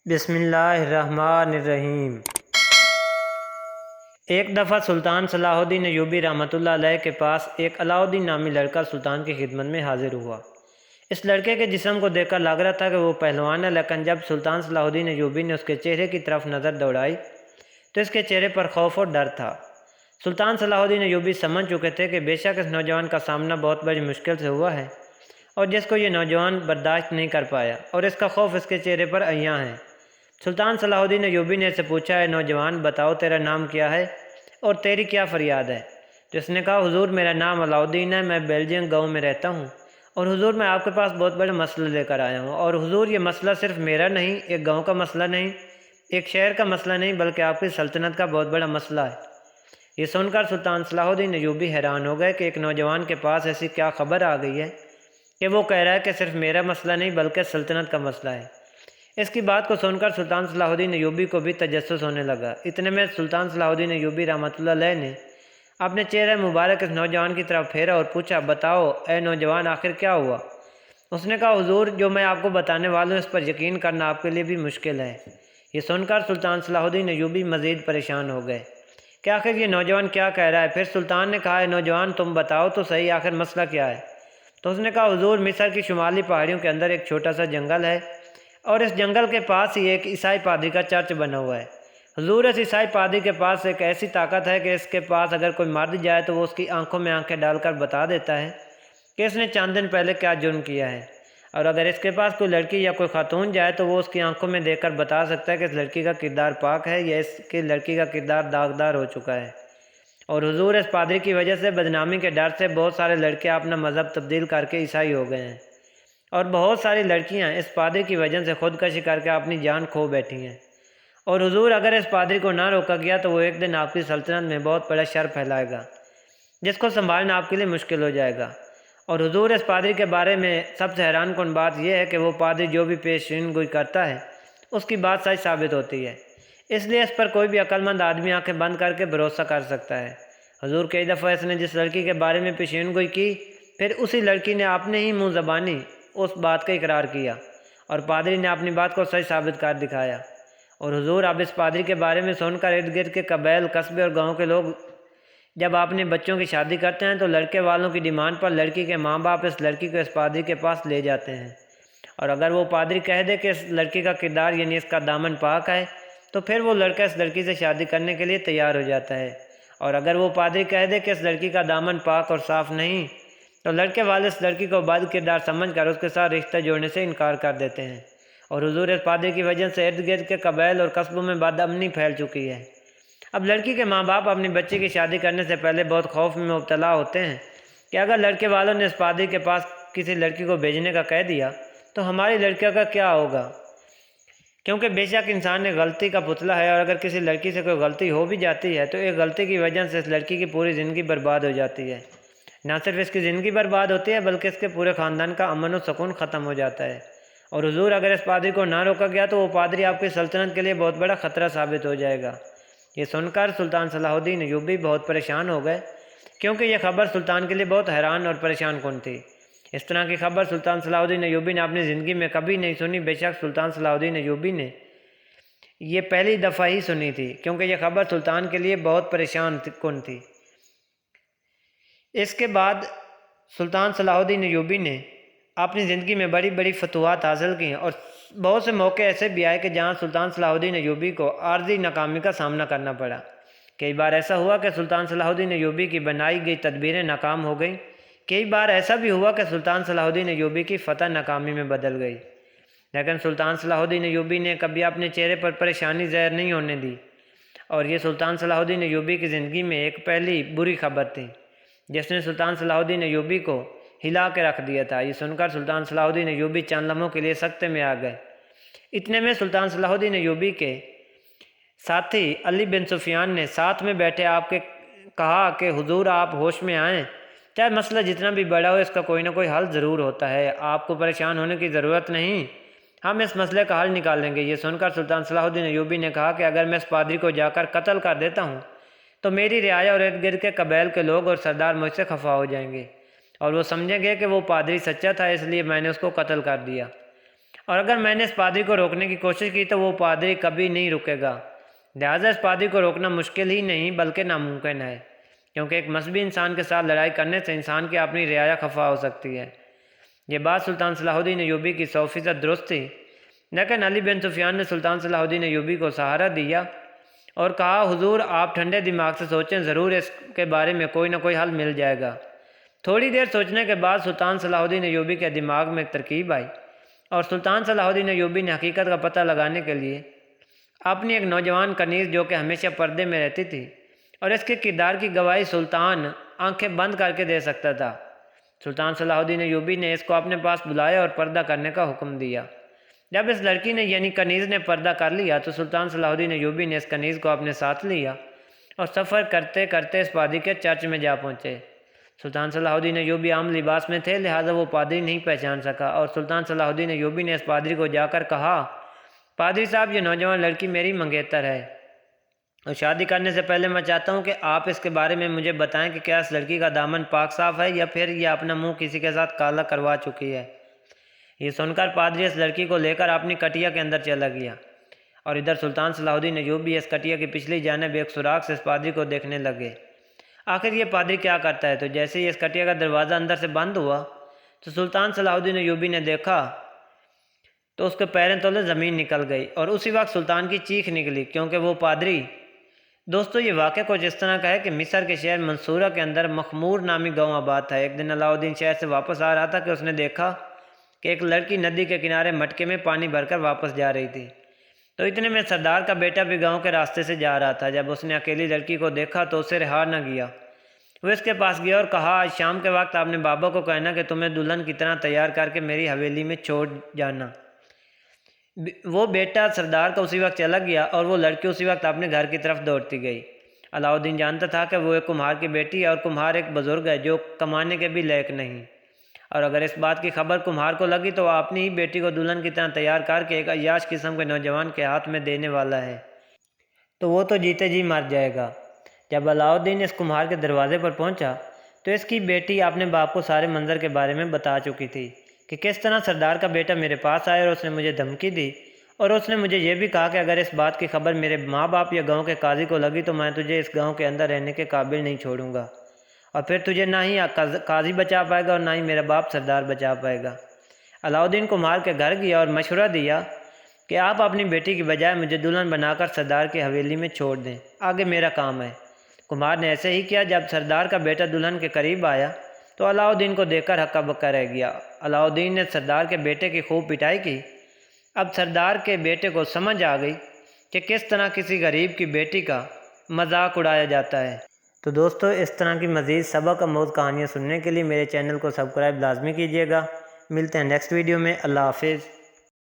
بسم اللہ الرحمن الرحیم۔ ایک دفعہ سلطان صلاح الدین ایوبی رحمۃ اللہ علیہ کے پاس ایک علاء الدین نامی لڑکا سلطان کی خدمت میں حاضر ہوا۔ اس لڑکے کے جسم کو دیکھ کر لگ رہا تھا کہ وہ پہلوان ہے، لیکن جب سلطان صلاح الدین ایوبی نے اس کے چہرے کی طرف نظر دوڑائی تو اس کے چہرے پر خوف اور ڈر تھا۔ سلطان صلاح الدین ایوبی سمجھ چکے تھے کہ بے شک اس نوجوان کا سامنا بہت بڑی مشکل سے ہوا ہے اور جس کو یہ نوجوان برداشت نہیں کر پایا، اور اس کا خوف اس کے چہرے پر عیاں ہے۔ سلطان صلاح الدین ایوبی نے اسے پوچھا، اے نوجوان، بتاؤ تیرا نام کیا ہے اور تیری کیا فریاد ہے؟ تو اس نے کہا، حضور میرا نام علاء الدین ہے، میں بیلجیم گاؤں میں رہتا ہوں، اور حضور میں آپ کے پاس بہت بڑا مسئلہ لے کر آیا ہوں، اور حضور یہ مسئلہ صرف میرا نہیں، ایک گاؤں کا مسئلہ نہیں، ایک شہر کا مسئلہ نہیں، بلکہ آپ کی سلطنت کا بہت بڑا مسئلہ ہے۔ یہ سن کر سلطان صلاح الدین ایوبی حیران ہو گئے کہ ایک نوجوان کے پاس ایسی کیا خبر آ گئی ہے کہ وہ کہہ رہا ہے کہ صرف میرا مسئلہ نہیں بلکہ سلطنت کا مسئلہ ہے۔ اس کی بات کو سن کر سلطان صلاح الدین ایوبی کو بھی تجسس ہونے لگا۔ اتنے میں سلطان صلاح الدین ایوبی رحمۃ اللہ علیہ نے اپنے چہرہ مبارک اس نوجوان کی طرف پھیرا اور پوچھا، بتاؤ اے نوجوان، آخر کیا ہوا؟ اس نے کہا، حضور جو میں آپ کو بتانے والا ہوں اس پر یقین کرنا آپ کے لیے بھی مشکل ہے۔ یہ سن کر سلطان صلاح الدین ایوبی مزید پریشان ہو گئے کہ آخر یہ نوجوان کیا کہہ رہا ہے۔ پھر سلطان نے کہا، اے نوجوان، تم بتاؤ تو صحیح، آخر مسئلہ کیا ہے؟ تو اس نے کہا، حضور مصر کی شمالی پہاڑیوں کے اندر ایک چھوٹا سا جنگل ہے، اور اس جنگل کے پاس ہی ایک عیسائی پادری کا چرچ بنا ہوا ہے۔ حضور اس عیسائی پادری کے پاس ایک ایسی طاقت ہے کہ اس کے پاس اگر کوئی مرد جائے تو وہ اس کی آنکھوں میں آنکھیں ڈال کر بتا دیتا ہے کہ اس نے چند دن پہلے کیا جرم کیا ہے، اور اگر اس کے پاس کوئی لڑکی یا کوئی خاتون جائے تو وہ اس کی آنکھوں میں دیکھ کر بتا سکتا ہے کہ اس لڑکی کا کردار پاک ہے یا اس کی لڑکی کا کردار داغدار ہو چکا ہے۔ اور حضور اس پادری کی وجہ سے بدنامی کے ڈر سے بہت سارے لڑکے اپنا مذہب تبدیل کر کے عیسائی ہو گئے ہیں، اور بہت ساری لڑکیاں اس پادری کی وجہ سے خودکشی کر کے اپنی جان کھو بیٹھی ہیں۔ اور حضور اگر اس پادری کو نہ روکا گیا تو وہ ایک دن آپ کی سلطنت میں بہت بڑا شر پھیلائے گا جس کو سنبھالنا آپ کے لیے مشکل ہو جائے گا۔ اور حضور اس پادری کے بارے میں سب سے حیران کن بات یہ ہے کہ وہ پادری جو بھی پیشین گوئی کرتا ہے اس کی بات سچ ثابت ہوتی ہے، اس لیے اس پر کوئی بھی عقل مند آدمی آنکھیں بند کر کے بھروسہ کر سکتا ہے۔ حضور کئی دفعہ اس نے جس لڑکی کے بارے میں پیشین گوئی کی، پھر اسی لڑکی نے اپنے ہی منہ زبانی اس بات کا اقرار کیا، اور پادری نے اپنی بات کو سچ ثابت کر دکھایا۔ اور حضور اب اس پادری کے بارے میں سن کر ارد گرد کے قبائل، قصبے اور گاؤں کے لوگ جب اپنے بچوں کی شادی کرتے ہیں تو لڑکے والوں کی ڈیمانڈ پر لڑکی کے ماں باپ اس لڑکی کو اس پادری کے پاس لے جاتے ہیں، اور اگر وہ پادری کہہ دے کہ اس لڑکی کا کردار یعنی اس کا دامن پاک ہے تو پھر وہ لڑکا اس لڑکی سے شادی کرنے کے لیے تیار ہو جاتا ہے، اور اگر وہ پادری کہہ دے کہ اس لڑکی کا دامن پاک اور صاف نہیں تو لڑکے والے اس لڑکی کو بد کردار سمجھ کر اس کے ساتھ رشتہ جوڑنے سے انکار کر دیتے ہیں۔ اور حضور اس پادری کی وجہ سے ارد گرد کے قبائل اور قصبوں میں بد امنی پھیل چکی ہے۔ اب لڑکی کے ماں باپ اپنی بچی کی شادی کرنے سے پہلے بہت خوف میں مبتلا ہوتے ہیں کہ اگر لڑکے والوں نے اس پادری کے پاس کسی لڑکی کو بھیجنے کا کہہ دیا تو ہماری لڑکیوں کا کیا ہوگا، کیونکہ بے شک انسان ایک غلطی کا پتلا ہے، اور اگر کسی لڑکی سے کوئی غلطی ہو بھی جاتی ہے تو ایک غلطی کی وجہ سے اس لڑکی کی پوری زندگی برباد ہو جاتی ہے۔ نہ صرف اس کی زندگی برباد ہوتی ہے بلکہ اس کے پورے خاندان کا امن و سکون ختم ہو جاتا ہے۔ اور حضور اگر اس پادری کو نہ روکا گیا تو وہ پادری آپ کی سلطنت کے لیے بہت بڑا خطرہ ثابت ہو جائے گا۔ یہ سن کر سلطان صلاح الدین ایوبی بہت پریشان ہو گئے، کیونکہ یہ خبر سلطان کے لیے بہت حیران اور پریشان کن تھی۔ اس طرح کی خبر سلطان صلاح الدین ایوبی نے اپنی زندگی میں کبھی نہیں سنی۔ بے شک سلطان صلاح الدین ایوبی نے یہ پہلی دفعہ ہی سنی تھی، کیونکہ یہ خبر سلطان کے لیے بہت پریشان کن تھی۔ اس کے بعد سلطان صلاح الدین ایوبی نے اپنی زندگی میں بڑی بڑی فتوحات حاصل کیں، اور بہت سے موقع ایسے بھی آئے کہ جہاں سلطان صلاح الدین ایوبی کو عارضی ناکامی کا سامنا کرنا پڑا۔ کئی بار ایسا ہوا کہ سلطان صلاح الدین ایوبی کی بنائی گئی تدبیریں ناکام ہو گئیں، کئی بار ایسا بھی ہوا کہ سلطان صلاح الدین ایوبی کی فتح ناکامی میں بدل گئی، لیکن سلطان صلاح الدین ایوبی نے کبھی اپنے چہرے پر پریشانی ظاہر نہیں ہونے دی۔ اور یہ سلطان صلاح الدین ایوبی کی زندگی میں ایک پہلی بری خبر تھی جس نے سلطان صلاح الدین ایوبی کو ہلا کے رکھ دیا تھا۔ یہ سن کر سلطان صلاح الدین ایوبی چند لمحوں کے لیے سکتے میں آ گئے۔ اتنے میں سلطان صلاح الدین ایوبی کے ساتھی علی بن سفیان نے ساتھ میں بیٹھے آپ کے کہا کہ حضور آپ ہوش میں آئیں، چاہے مسئلہ جتنا بھی بڑا ہو اس کا کوئی نہ کوئی حل ضرور ہوتا ہے، آپ کو پریشان ہونے کی ضرورت نہیں، ہم اس مسئلے کا حل نکال لیں گے۔ یہ سن کر سلطان صلاح الدین ایوبی نے کہا کہ اگر میں اس پادری کو جا کر قتل کر دیتا ہوں تو میری رعایا اور ارد گرد کے قبائل کے لوگ اور سردار مجھ سے خفا ہو جائیں گے، اور وہ سمجھیں گے کہ وہ پادری سچا تھا، اس لیے میں نے اس کو قتل کر دیا۔ اور اگر میں نے اس پادری کو روکنے کی کوشش کی تو وہ پادری کبھی نہیں رکے گا۔ لہٰذا اس پادری کو روکنا مشکل ہی نہیں بلکہ ناممکن ہے، کیونکہ ایک مذہبی انسان کے ساتھ لڑائی کرنے سے انسان کی اپنی رعایا خفا ہو سکتی ہے۔ یہ بات سلطان صلاح الدین ایوبی کی 100% درست تھی، لیکن علی بن سفیان نے سلطان صلاح الدین ایوبی کو سہارا دیا اور کہا، حضور آپ ٹھنڈے دماغ سے سوچیں، ضرور اس کے بارے میں کوئی نہ کوئی حل مل جائے گا۔ تھوڑی دیر سوچنے کے بعد سلطان صلاح الدین ایوبی کے دماغ میں ایک ترکیب آئی، اور سلطان صلاح الدین ایوبی نے حقیقت کا پتہ لگانے کے لیے اپنی ایک نوجوان کنیز جو کہ ہمیشہ پردے میں رہتی تھی اور اس کے کردار کی گواہی سلطان آنکھیں بند کر کے دے سکتا تھا، سلطان صلاح الدین ایوبی نے اس کو اپنے پاس بلایا اور پردہ کرنے کا حکم دیا۔ جب اس لڑکی نے یعنی کنیز نے پردہ کر لیا تو سلطان صلاح الدین ایوبی نے اس کنیز کو اپنے ساتھ لیا اور سفر کرتے کرتے اس پادری کے چرچ میں جا پہنچے۔ سلطان صلاح الدین ایوبی عام لباس میں تھے، لہٰذا وہ پادری نہیں پہچان سکا، اور سلطان صلاح الدین ایوبی نے اس پادری کو جا کر کہا، پادری صاحب یہ نوجوان لڑکی میری منگیتر ہے اور شادی کرنے سے پہلے میں چاہتا ہوں کہ آپ اس کے بارے میں مجھے بتائیں کہ کیا اس لڑکی کا دامن پاک صاف ہے یا پھر یہ اپنا منہ کسی کے ساتھ کالا کروا چکی ہے۔ یہ سن کر پادری اس لڑکی کو لے کر اپنی کٹیا کے اندر چلا گیا، اور ادھر سلطان صلاح الدین ایوبی اس کٹیا کی پچھلی جانب ایک سوراخ سے اس پادری کو دیکھنے لگے۔ آخر یہ پادری کیا کرتا ہے؟ تو جیسے ہی اس کٹیا کا دروازہ اندر سے بند ہوا تو سلطان صلاح الدین ایوبی نے دیکھا تو اس کے پیروں تلے زمین نکل گئی، اور اسی وقت سلطان کی چیخ نکلی، کیونکہ وہ پادری دوستو یہ واقعہ کچھ اس طرح کا ہے کہ مصر کے شہر منصورہ کے اندر مخمور نامی گاؤں آباد تھا۔ ایک دن علاؤ الدین شہر سے واپس آ رہا تھا کہ اس نے دیکھا کہ ایک لڑکی ندی کے کنارے مٹکے میں پانی بھر کر واپس جا رہی تھی، تو اتنے میں سردار کا بیٹا بھی گاؤں کے راستے سے جا رہا تھا۔ جب اس نے اکیلی لڑکی کو دیکھا تو اسے رہا نہ گیا، وہ اس کے پاس گیا اور کہا، آج شام کے وقت آپ نے بابا کو کہنا کہ تمہیں دلہن کی طرح تیار کر کے میری حویلی میں چھوڑ جانا۔ وہ بیٹا سردار کا اسی وقت چلا گیا اور وہ لڑکی اسی وقت اپنے گھر کی طرف دوڑتی گئی۔ علاؤ الدین جانتا تھا کہ وہ ایک کمہار کی بیٹی ہے، اور کمہار ایک بزرگ ہے جو کمانے کے بھی لائق نہیں، اور اگر اس بات کی خبر کمہار کو لگی تو وہ اپنی ہی بیٹی کو دلہن کی طرح تیار کر کے ایک عیاش قسم کے نوجوان کے ہاتھ میں دینے والا ہے تو وہ تو جیتے جی مر جائے گا۔ جب علاؤ الدین اس کمہار کے دروازے پر پہنچا تو اس کی بیٹی اپنے باپ کو سارے منظر کے بارے میں بتا چکی تھی کہ کس طرح سردار کا بیٹا میرے پاس آیا اور اس نے مجھے دھمکی دی، اور اس نے مجھے یہ بھی کہا کہ اگر اس بات کی خبر میرے ماں باپ یا گاؤں کے قاضی کو لگی تو میں تجھے اس گاؤں کے اندر رہنے کے قابل نہیں چھوڑوں گا، اور پھر تجھے نہ ہی قاضی بچا پائے گا اور نہ ہی میرا باپ سردار بچا پائے گا۔ علاؤ الدین کمہار کے گھر گیا اور مشورہ دیا کہ آپ اپنی بیٹی کی بجائے مجھے دلہن بنا کر سردار کی حویلی میں چھوڑ دیں، آگے میرا کام ہے۔ کمہار نے ایسے ہی کیا۔ جب سردار کا بیٹا دلہن کے قریب آیا تو علاؤ الدین کو دیکھ کر ہکا بکا رہ گیا۔ علاؤ الدین نے سردار کے بیٹے کی خوب پٹائی کی۔ اب سردار کے بیٹے کو سمجھ آ گئی کہ کس طرح کسی غریب کی بیٹی کا مذاق اڑایا جاتا ہے۔ تو دوستو اس طرح کی مزید سبق آموز کہانیاں سننے کے لیے میرے چینل کو سبسکرائب لازمی کیجیے گا۔ ملتے ہیں نیکسٹ ویڈیو میں۔ اللہ حافظ۔